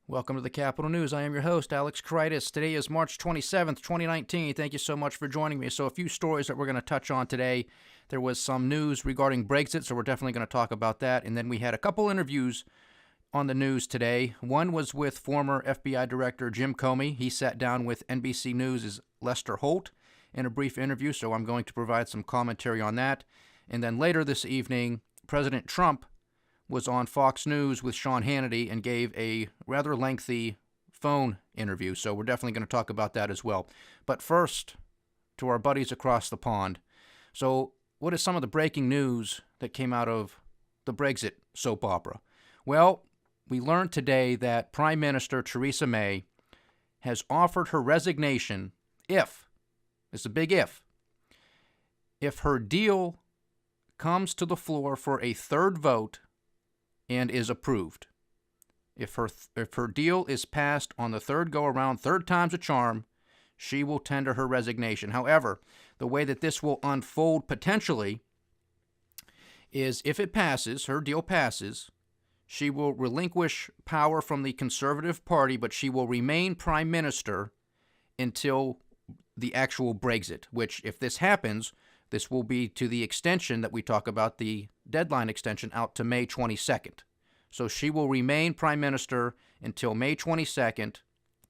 Welcome to the Capital News. I am your host, Alex Kreitis. Today is March 27th, 2019. Thank you so much for joining me. So a few stories that we're going to touch on today. There was some news regarding Brexit, so we're definitely going to talk about that. And then we had a couple interviews on the news today. One was with former FBI Director Jim Comey. He sat down with NBC News' Lester Holt in a brief interview, so I'm going to provide some commentary on that. And then later this evening, President Trump was on Fox News with Sean Hannity and gave a rather lengthy phone interview, so we're definitely going to talk about that as well. But first, to our buddies across the pond. So what is some of the breaking news that came out of the Brexit soap opera? Well, we learned today that Prime Minister Theresa May has offered her resignation if, it's a big if her deal comes to the floor for a third vote and is approved. If her deal is passed on the third go-around, third time's a charm, she will tender her resignation. However, the way that this will unfold potentially is if it passes, her deal passes, she will relinquish power from the Conservative Party, but she will remain Prime Minister until the actual Brexit, which, if this happens, this will be to the extension that we talk about, the deadline extension out to May 22nd. So she will remain Prime Minister until May 22nd,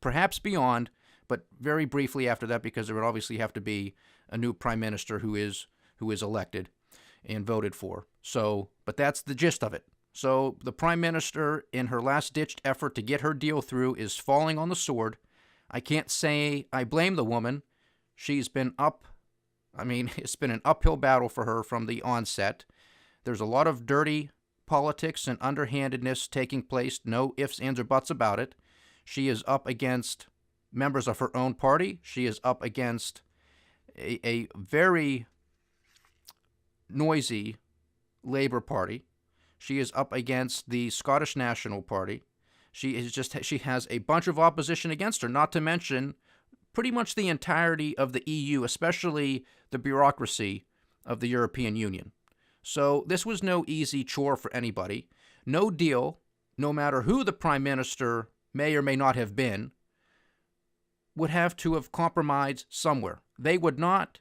perhaps beyond, but very briefly after that, because there would obviously have to be a new Prime Minister who is elected and voted for. So, but that's the gist of it. So the Prime Minister, in her last-ditched effort to get her deal through, is falling on the sword. I can't say I blame the woman. She's been it's been an uphill battle for her from the onset. There's a lot of dirty politics and underhandedness taking place, no ifs, ands, or buts about it. She is up against members of her own party. She is up against a very noisy Labour Party. She is up against the Scottish National Party. She has a bunch of opposition against her, not to mention pretty much the entirety of the EU, especially the bureaucracy of the European Union. So this was no easy chore for anybody. No deal, no matter who the Prime Minister may or may not have been, would have to have compromised somewhere. They would not,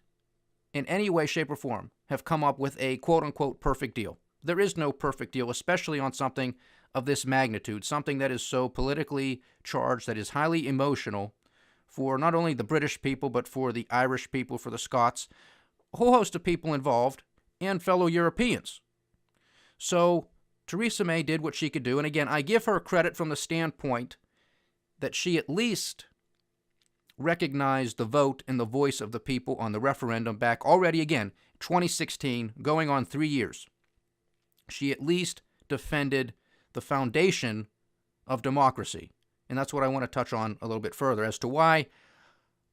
in any way, shape, or form, have come up with a quote-unquote perfect deal. There is no perfect deal, especially on something of this magnitude, something that is so politically charged, that is highly emotional for not only the British people, but for the Irish people, for the Scots, a whole host of people involved, and fellow Europeans. So Theresa May did what she could do, and again, I give her credit from the standpoint that she at least recognized the vote and the voice of the people on the referendum back already, again, 2016, going on 3 years. She at least defended the foundation of democracy. And that's what I want to touch on a little bit further as to why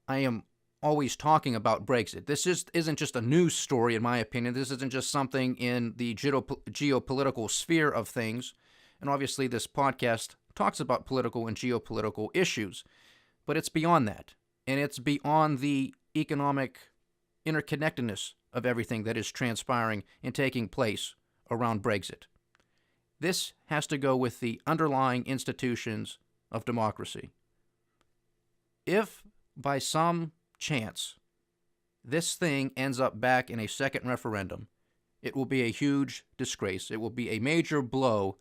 I am always talking about Brexit. This isn't just a news story, in my opinion. This isn't just something in the geopolitical sphere of things. And obviously this podcast talks about political and geopolitical issues. But it's beyond that. And it's beyond the economic interconnectedness of everything that is transpiring and taking place around Brexit. This has to go with the underlying institutions of democracy. If by some chance this thing ends up back in a second referendum, it will be a huge disgrace. It will be a major blow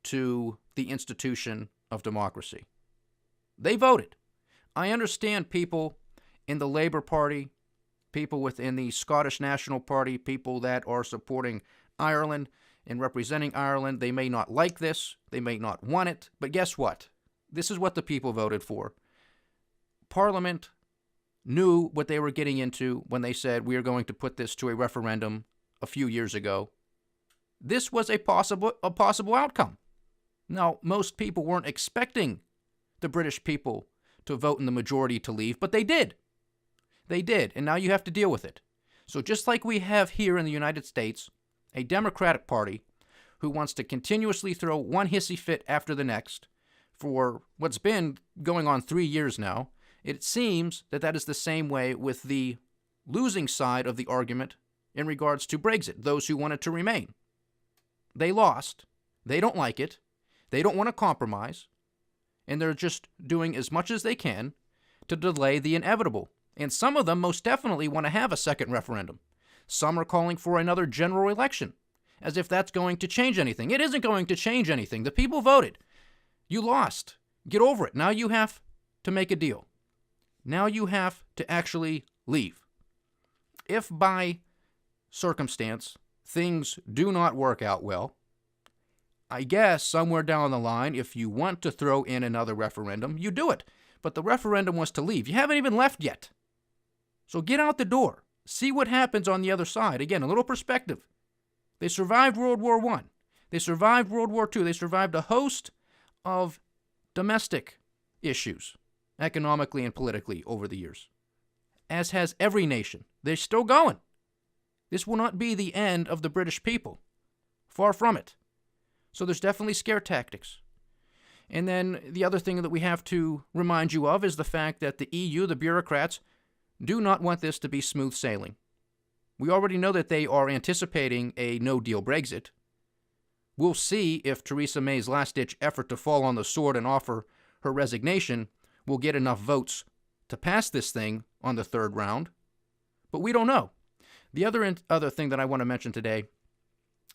to the institution of democracy. They voted. I understand people in the Labour Party, people within the Scottish National Party, people that are supporting Ireland and representing Ireland. They may not like this. They may not want it. But guess what? This is what the people voted for. Parliament knew what they were getting into when they said we are going to put this to a referendum a few years ago. This was a possible outcome. Now, most people weren't expecting the British people to vote in the majority to leave, but they did. They did, and now you have to deal with it. So just like we have here in the United States, a Democratic Party who wants to continuously throw one hissy fit after the next for what's been going on 3 years now, it seems that that is the same way with the losing side of the argument in regards to Brexit, those who wanted to remain. They lost. They don't like it. They don't want to compromise. And they're just doing as much as they can to delay the inevitable. And some of them most definitely want to have a second referendum. Some are calling for another general election, as if that's going to change anything. It isn't going to change anything. The people voted. You lost. Get over it. Now you have to make a deal. Now you have to actually leave. If by circumstance things do not work out well, I guess somewhere down the line, if you want to throw in another referendum, you do it. But the referendum was to leave. You haven't even left yet. So get out the door. See what happens on the other side. Again, a little perspective. They survived World War I. They survived World War II. They survived a host of domestic issues, economically and politically, over the years, as has every nation. They're still going. This will not be the end of the British people. Far from it. So there's definitely scare tactics. And then the other thing that we have to remind you of is the fact that the EU, the bureaucrats, do not want this to be smooth sailing. We already know that they are anticipating a no-deal Brexit. We'll see if Theresa May's last-ditch effort to fall on the sword and offer her resignation will get enough votes to pass this thing on the third round. But we don't know. The other thing that I want to mention today,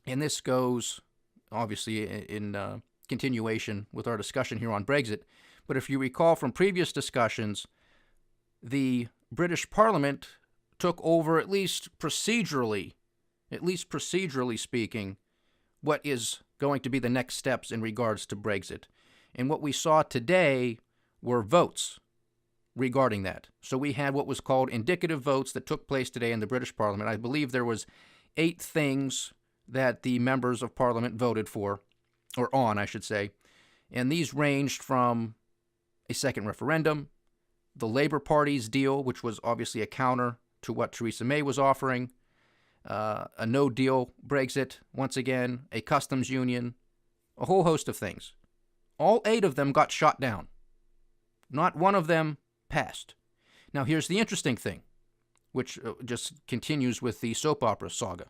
and this goes obviously in continuation with our discussion here on Brexit, but if you recall from previous discussions, the British Parliament took over, at least procedurally speaking, what is going to be the next steps in regards to Brexit. And what we saw today were votes regarding that. So we had what was called indicative votes that took place today in the British Parliament. I believe there was 8 things that the members of Parliament voted for, or on, I should say. And these ranged from a second referendum, the Labour Party's deal, which was obviously a counter to what Theresa May was offering, a no-deal Brexit, once again, a customs union, a whole host of things. All 8 of them got shot down. Not one of them passed. Now, here's the interesting thing, which just continues with the soap opera saga.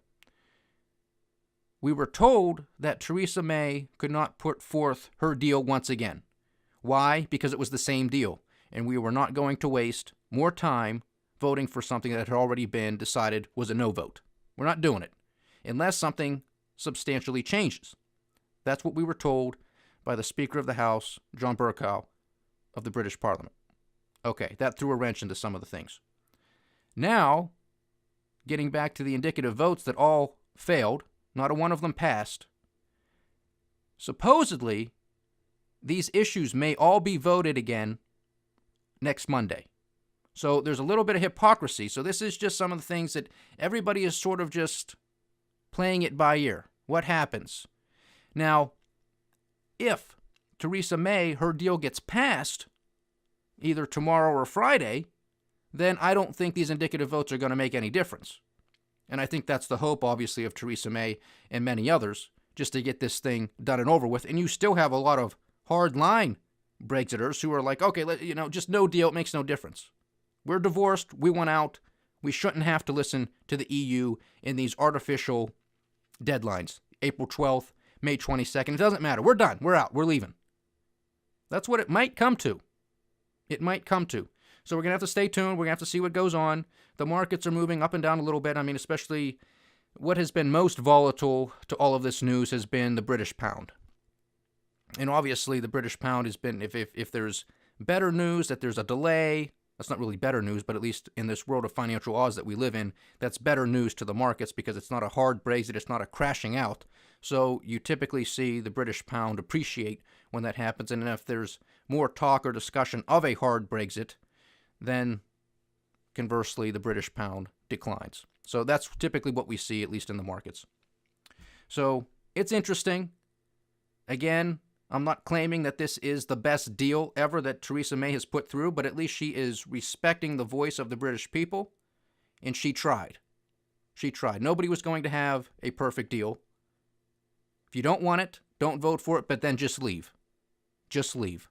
We were told that Theresa May could not put forth her deal once again. Why? Because it was the same deal, and we were not going to waste more time voting for something that had already been decided was a no vote. We're not doing it, unless something substantially changes. That's what we were told by the Speaker of the House, John Bercow, of the British Parliament. Okay, that threw a wrench into some of the things. Now, getting back to the indicative votes that all failed, not a one of them passed, supposedly, these issues may all be voted again next Monday. So there's a little bit of hypocrisy. So this is just some of the things that everybody is sort of just playing it by ear. What happens? Now, if Theresa May, her deal gets passed either tomorrow or Friday, then I don't think these indicative votes are going to make any difference. And I think that's the hope, obviously, of Theresa May and many others, just to get this thing done and over with. And you still have a lot of hard-line Brexiters who are like, okay, just no deal, it makes no difference. We're divorced, we want out, we shouldn't have to listen to the EU in these artificial deadlines. April 12th, May 22nd, it doesn't matter. We're done, we're out, we're leaving. That's what it might come to. It might come to. So we're going to have to stay tuned. We're going to have to see what goes on. The markets are moving up and down a little bit. I mean, especially what has been most volatile to all of this news has been the British pound. And obviously the British pound has been, if there's better news, that there's a delay, that's not really better news, but at least in this world of financial odds that we live in, that's better news to the markets because it's not a hard Brexit, it's not a crashing out. So you typically see the British pound appreciate when that happens. And if there's more talk or discussion of a hard Brexit, then conversely, the British pound declines. So that's typically what we see, at least in the markets. So it's interesting. Again, I'm not claiming that this is the best deal ever that Theresa May has put through, but at least she is respecting the voice of the British people, and she tried. She tried. Nobody was going to have a perfect deal. If you don't want it, don't vote for it, but then just leave. Just leave.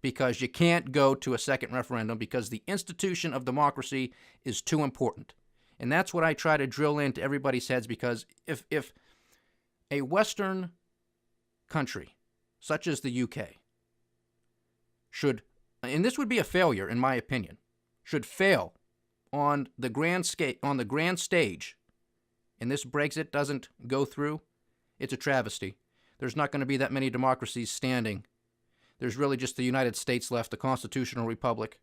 Because you can't go to a second referendum because the institution of democracy is too important. And that's what I try to drill into everybody's heads, because if a Western country, such as the UK, should, and this would be a failure in my opinion, should fail on the grand stage, and this Brexit doesn't go through, it's a travesty. There's not going to be that many democracies standing. There's really just the United States left, the constitutional republic.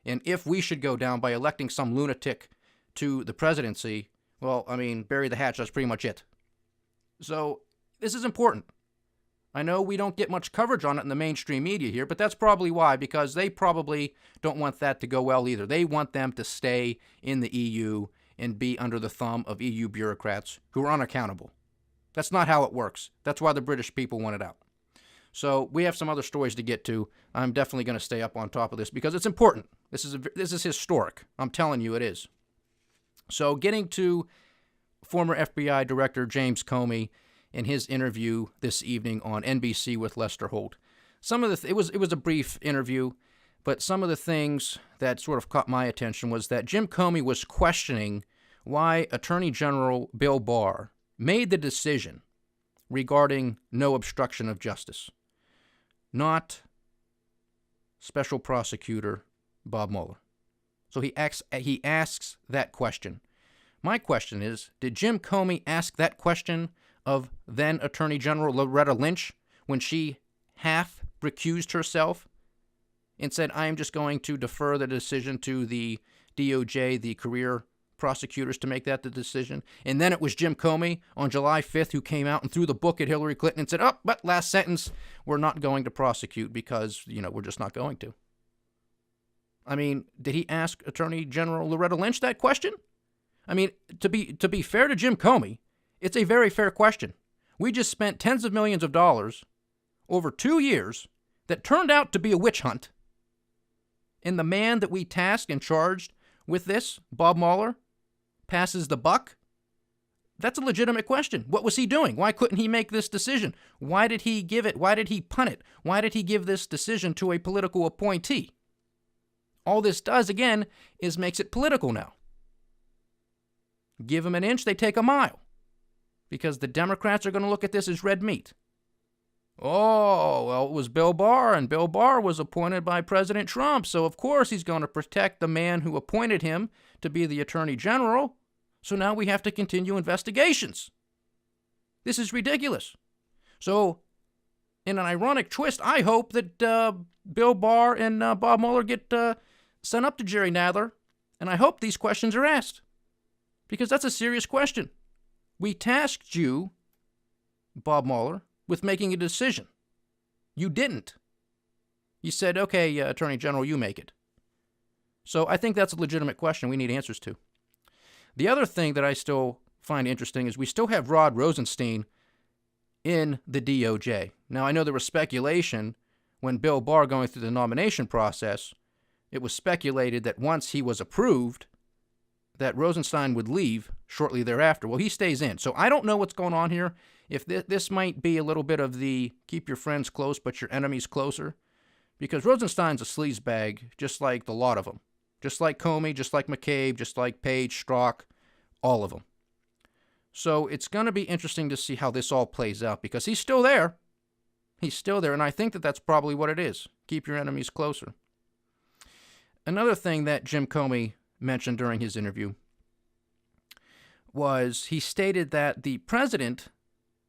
And if we should go down by electing some lunatic to the presidency, well, I mean, bury the hatch, that's pretty much it. So this is important. I know we don't get much coverage on it in the mainstream media here, but that's probably why, because they probably don't want that to go well either. They want them to stay in the EU and be under the thumb of EU bureaucrats who are unaccountable. That's not how it works. That's why the British people want it out. So we have some other stories to get to. I'm definitely going to stay up on top of this because it's important. This is historic. I'm telling you it is. So getting to former FBI Director James Comey in his interview this evening on NBC with Lester Holt. It was a brief interview, but some of the things that sort of caught my attention was that Jim Comey was questioning why Attorney General Bill Barr made the decision regarding no obstruction of justice, not Special Prosecutor Bob Mueller. So he asks that question. My question is, did Jim Comey ask that question of then Attorney General Loretta Lynch when she half recused herself and said, I am just going to defer the decision to the DOJ, the career prosecutors, to make that the decision? And then it was Jim Comey on July 5th who came out and threw the book at Hillary Clinton and said, oh, but last sentence, we're not going to prosecute because, we're just not going to. I mean, did he ask Attorney General Loretta Lynch that question? I mean, to be fair to Jim Comey, it's a very fair question. We just spent tens of millions of dollars over 2 years that turned out to be a witch hunt. And the man that we tasked and charged with this, Bob Mueller, passes the buck? That's a legitimate question. What was he doing? Why couldn't he make this decision? Why did he give it? Why did he punt it? Why did he give this decision to a political appointee? All this does, again, is makes it political now. Give them an inch, they take a mile. Because the Democrats are going to look at this as red meat. Oh, well, it was Bill Barr, and Bill Barr was appointed by President Trump, so of course he's going to protect the man who appointed him to be the Attorney General, so now we have to continue investigations. This is ridiculous. So, in an ironic twist, I hope that Bill Barr and Bob Mueller get sent up to Jerry Nadler, and I hope these questions are asked, because that's a serious question. We tasked you, Bob Mueller, with making a decision. You didn't. You said, okay, Attorney General, you make it. So I think that's a legitimate question we need answers to. The other thing that I still find interesting is we still have Rod Rosenstein in the DOJ. Now, I know there was speculation when Bill Barr going through the nomination process, it was speculated that once he was approved, that Rosenstein would leave shortly thereafter. Well, he stays in. So I don't know what's going on here. If this might be a little bit of the keep your friends close but your enemies closer, because Rosenstein's a sleazebag, just like the lot of them. Just like Comey, just like McCabe, just like Page, Strzok, all of them. So it's going to be interesting to see how this all plays out, because he's still there. He's still there, and I think that that's probably what it is. Keep your enemies closer. Another thing that Jim Comey mentioned during his interview was he stated that the president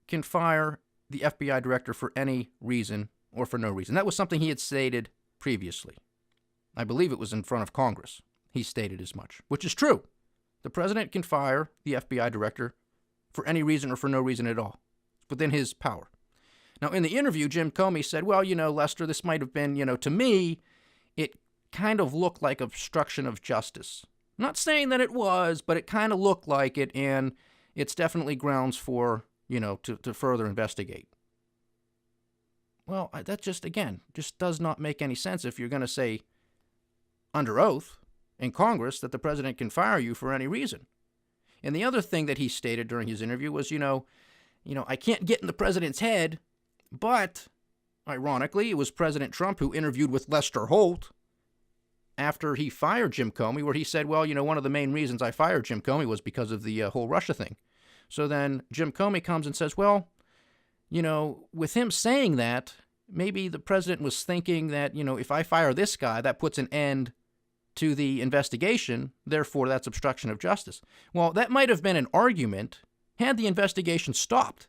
can fire the FBI director for any reason or for no reason. That was something he had stated previously. I believe it was in front of Congress. He stated as much, which is true. The president can fire the FBI director for any reason or for no reason at all. It's within his power. Now, in the interview, Jim Comey said, well, Lester, this might have been, to me, it kind of looked like obstruction of justice. I'm not saying that it was, but it kind of looked like it, and it's definitely grounds for, to further investigate. Well, that just does not make any sense if you're going to say under oath in Congress that the president can fire you for any reason. And the other thing that he stated during his interview was, I can't get in the president's head, but ironically, it was President Trump who interviewed with Lester Holt after he fired Jim Comey, where he said, well, one of the main reasons I fired Jim Comey was because of the whole Russia thing. So then Jim Comey comes and says, well, with him saying that, maybe the president was thinking that, if I fire this guy, that puts an end to the investigation, therefore that's obstruction of justice. Well, that might have been an argument had the investigation stopped,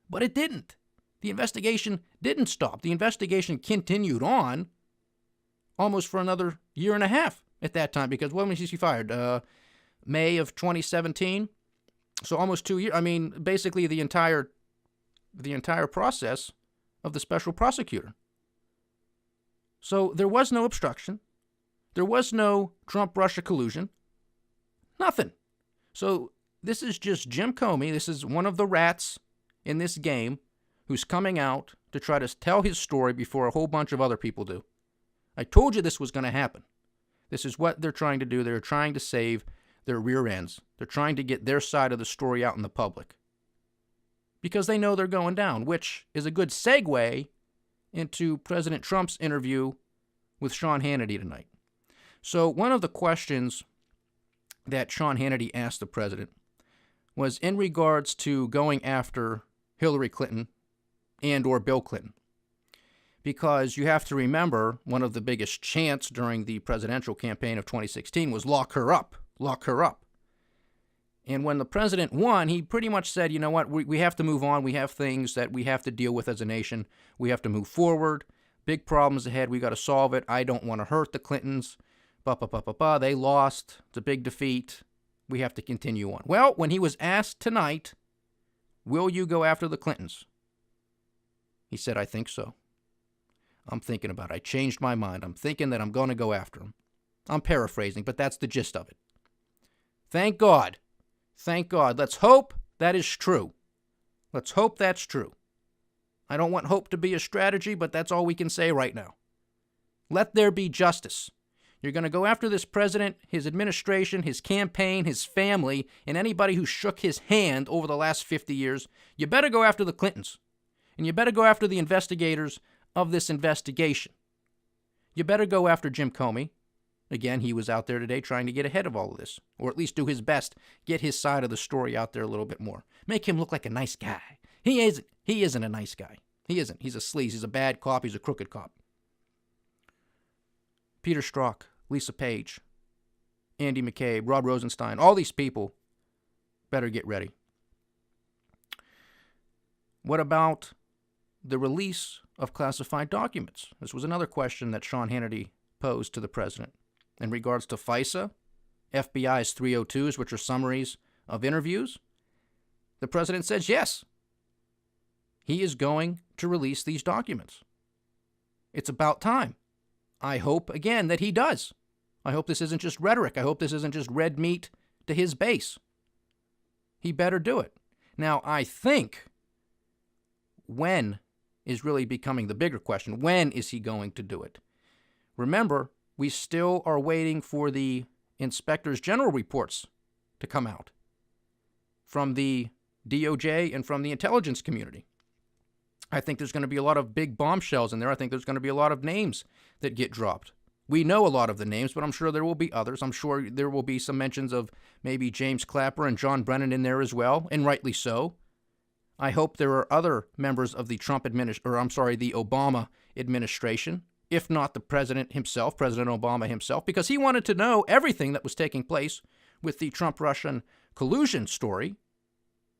but it didn't. The investigation didn't stop. The investigation continued on almost for another year and a half at that time, because when was he fired? May of 2017? So almost 2 years. I mean, basically the entire process of the special prosecutor. So there was no obstruction. There was no Trump-Russia collusion. Nothing. So this is just Jim Comey. This is one of the rats in this game who's coming out to try to tell his story before a whole bunch of other people do. I told you this was going to happen. This is what they're trying to do. They're trying to save their rear ends. They're trying to get their side of the story out in the public because they know they're going down, which is a good segue into President Trump's interview with Sean Hannity tonight. So one of the questions that Sean Hannity asked the president was in regards to going after Hillary Clinton and or Bill Clinton. Because you have to remember, one of the biggest chants during the presidential campaign of 2016 was lock her up, lock her up. And when the president won, he pretty much said, you know what, we have to move on. We have things that we have to deal with as a nation. We have to move forward. Big problems ahead. We got to solve it. I don't want to hurt the Clintons. They lost. It's a big defeat. We have to continue on. Well, when he was asked tonight, will you go after the Clintons? He said, I think so. I'm thinking about it. I changed my mind. I'm thinking that I'm going to go after them. I'm paraphrasing, but that's the gist of it. Thank God. Thank God. Let's hope that is true. Let's hope that's true. I don't want hope to be a strategy, but that's all we can say right now. Let there be justice. You're going to go after this president, his administration, his campaign, his family, and anybody who shook his hand over the last 50 years. You better go after the Clintons. And you better go after the investigators of this investigation. You better go after Jim Comey. Again, he was out there today trying to get ahead of all of this, or at least do his best, get his side of the story out there a little bit more. Make him look like a nice guy. He isn't a nice guy. He isn't. He's a sleaze. He's a bad cop. He's a crooked cop. Peter Strzok, Lisa Page, Andy McCabe, Rod Rosenstein, all these people better get ready. What about the release of classified documents? This was another question that Sean Hannity posed to the president. In regards to FISA, FBI's 302s, which are summaries of interviews, the president says yes. He is going to release these documents. It's about time. I hope, again, that he does. I hope this isn't just rhetoric. I hope this isn't just red meat to his base. He better do it. Now, I think when is really becoming the bigger question. When is he going to do it? Remember, we still are waiting for the inspectors general reports to come out from the DOJ and from the intelligence community. I think there's going to be a lot of big bombshells in there. I think there's going to be a lot of names that get dropped. We know a lot of the names, but I'm sure there will be others. I'm sure there will be some mentions of maybe James Clapper and John Brennan in there as well, and rightly so. I hope there are other members of the the Obama administration, if not the president himself, President Obama himself, because he wanted to know everything that was taking place with the Trump-Russian collusion story.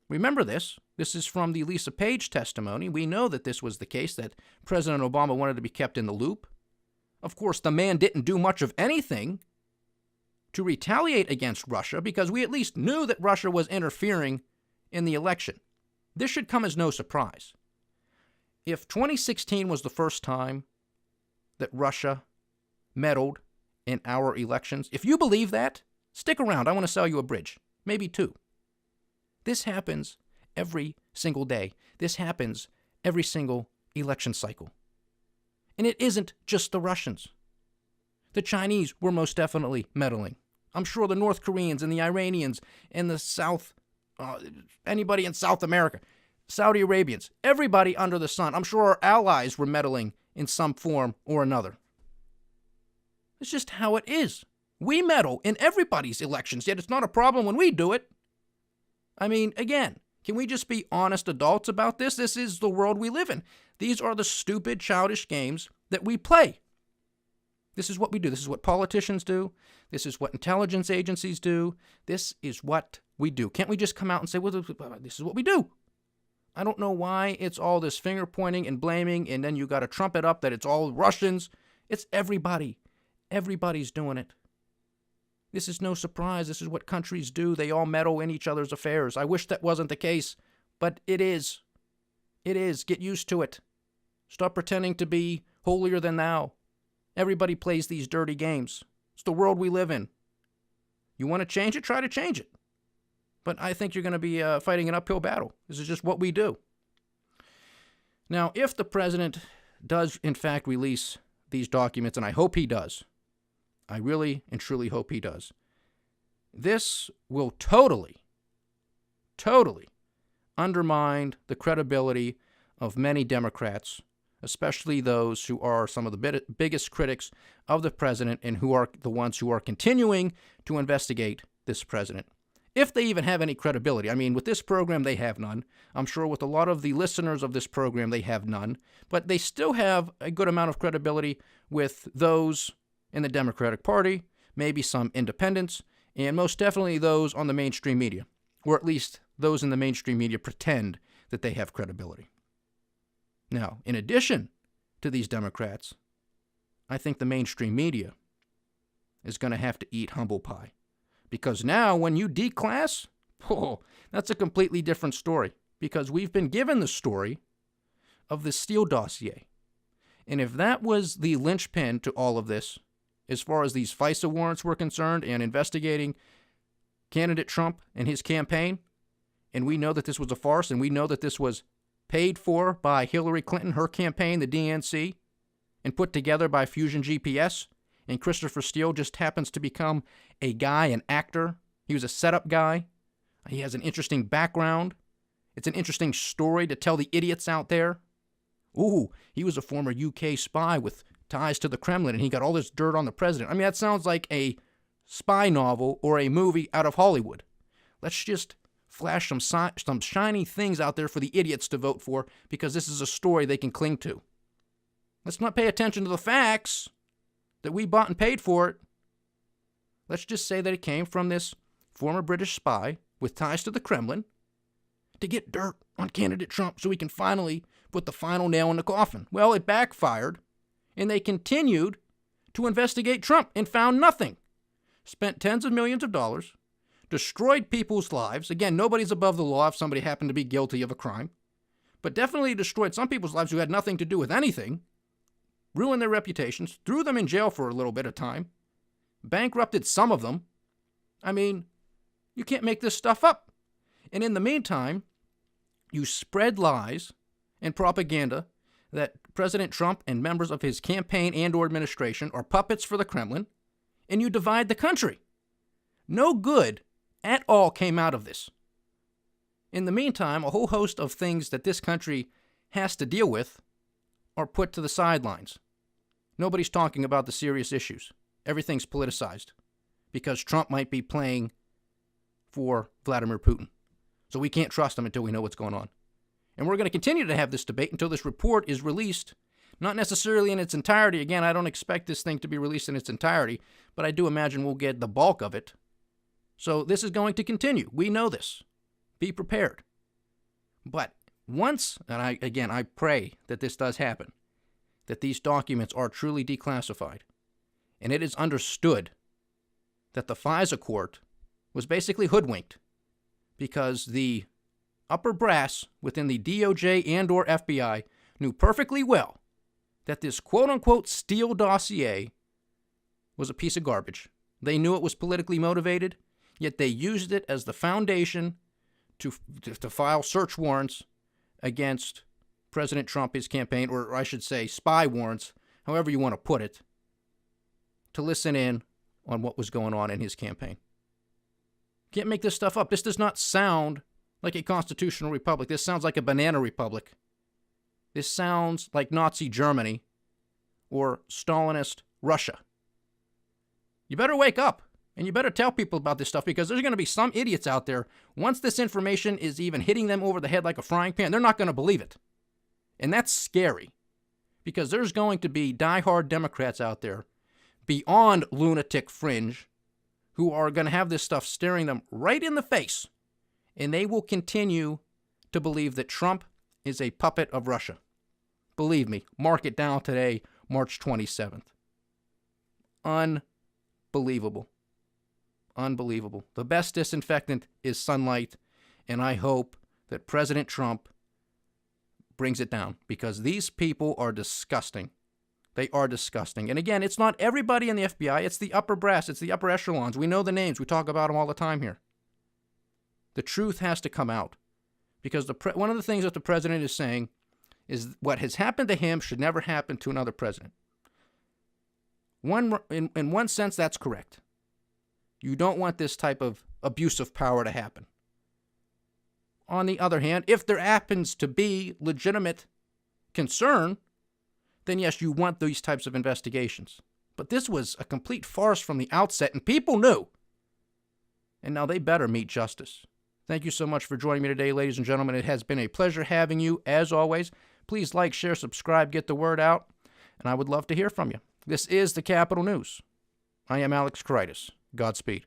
Remember this. This is from the Lisa Page testimony. We know that this was the case, that President Obama wanted to be kept in the loop. Of course, the man didn't do much of anything to retaliate against Russia because we at least knew that Russia was interfering in the election. This should come as no surprise. If 2016 was the first time that Russia meddled in our elections, if you believe that, stick around. I want to sell you a bridge, maybe two. This happens every single day. This happens every single election cycle. And it isn't just the Russians. The Chinese were most definitely meddling. I'm sure the North Koreans and the Iranians and the anybody in South America, Saudi Arabians, everybody under the sun. I'm sure our allies were meddling in some form or another. It's just how it is. We meddle in everybody's elections, yet it's not a problem when we do it. I mean, again, Can we just be honest adults about this? This is the world we live in. These are the stupid, childish games that we play. This is what we do. This is what politicians do. This is what intelligence agencies do. This is what we do. Can't we just come out and say, well, this is what we do? I don't know why it's all this finger pointing and blaming, and then you got to trump it up that it's all Russians. It's everybody. Everybody's doing it. This is no surprise. This is what countries do. They all meddle in each other's affairs. I wish that wasn't the case, but it is. It is. Get used to it. Stop pretending to be holier than thou. Everybody plays these dirty games. It's the world we live in. You want to change it? Try to change it. But I think you're going to be fighting an uphill battle. This is just what we do. Now, if the president does, in fact, release these documents, and I hope he does, I really and truly hope he does, this will totally undermine the credibility of many Democrats, especially those who are some of the biggest critics of the president and who are the ones who are continuing to investigate this president. If they even have any credibility. I mean, with this program, they have none. I'm sure with a lot of the listeners of this program, they have none. But they still have a good amount of credibility with those in the Democratic Party, maybe some independents, and most definitely those on the mainstream media, or at least those in the mainstream media pretend that they have credibility. Now, in addition to these Democrats, I think the mainstream media is going to have to eat humble pie. Because now, when you declass, that's a completely different story. Because we've been given the story of the Steele dossier. And if that was the linchpin to all of this, as far as these FISA warrants were concerned and investigating candidate Trump and his campaign, and we know that this was a farce, and we know that this was paid for by Hillary Clinton, her campaign, the DNC, and put together by Fusion GPS, and Christopher Steele just happens to become a guy, an actor. He was a setup guy. He has an interesting background. It's an interesting story to tell the idiots out there. Ooh, he was a former UK spy with ties to the Kremlin, and he got all this dirt on the president. I mean, that sounds like a spy novel or a movie out of Hollywood. Let's just flash some shiny things out there for the idiots to vote for because this is a story they can cling to. Let's not pay attention to the facts that we bought and paid for it. Let's just say that it came from this former British spy with ties to the Kremlin to get dirt on candidate Trump so we can finally put the final nail in the coffin. Well, it backfired, and they continued to investigate Trump and found nothing. Spent tens of millions of dollars, destroyed people's lives. Again, nobody's above the law if somebody happened to be guilty of a crime, but definitely destroyed some people's lives who had nothing to do with anything, ruined their reputations, threw them in jail for a little bit of time, bankrupted some of them. I mean, you can't make this stuff up. And in the meantime, you spread lies and propaganda that President Trump and members of his campaign and or administration are puppets for the Kremlin, and you divide the country. No good at all came out of this. In the meantime, a whole host of things that this country has to deal with are put to the sidelines. Nobody's talking about the serious issues. Everything's politicized because Trump might be playing for Vladimir Putin. So we can't trust him until we know what's going on. And we're going to continue to have this debate until this report is released. Not necessarily in its entirety. Again, I don't expect this thing to be released in its entirety, but I do imagine we'll get the bulk of it. So this is going to continue. We know this. Be prepared. But once, and I pray that this does happen, that these documents are truly declassified, and it is understood that the FISA court was basically hoodwinked because the upper brass within the DOJ and or FBI knew perfectly well that this quote-unquote Steele dossier was a piece of garbage. They knew it was politically motivated, yet they used it as the foundation to file search warrants against President Trump, his campaign, or I should say spy warrants, however you want to put it, to listen in on what was going on in his campaign. Can't make this stuff up. This does not sound like a constitutional republic. This sounds like a banana republic. This sounds like Nazi Germany or Stalinist Russia. You better wake up. And you better tell people about this stuff, because there's going to be some idiots out there, once this information is even hitting them over the head like a frying pan, they're not going to believe it. And that's scary, because there's going to be diehard Democrats out there beyond lunatic fringe who are going to have this stuff staring them right in the face, and they will continue to believe that Trump is a puppet of Russia. Believe me, mark it down today, March 27th. Unbelievable. Unbelievable. The best disinfectant is sunlight, and I hope that President Trump brings it down, because these people are disgusting. They are disgusting. And again, it's not everybody in the FBI. It's the upper brass. It's the upper echelons. We know the names. We talk about them all the time here. The truth has to come out, because one of the things that the president is saying is what has happened to him should never happen to another president. In one sense, that's correct. You don't want this type of abuse of power to happen. On the other hand, if there happens to be legitimate concern, then yes, you want these types of investigations. But this was a complete farce from the outset, and people knew. And now they better meet justice. Thank you so much for joining me today, ladies and gentlemen. It has been a pleasure having you, as always. Please like, share, subscribe, get the word out, and I would love to hear from you. This is the Capitol News. I am Alex Kreitis. Godspeed.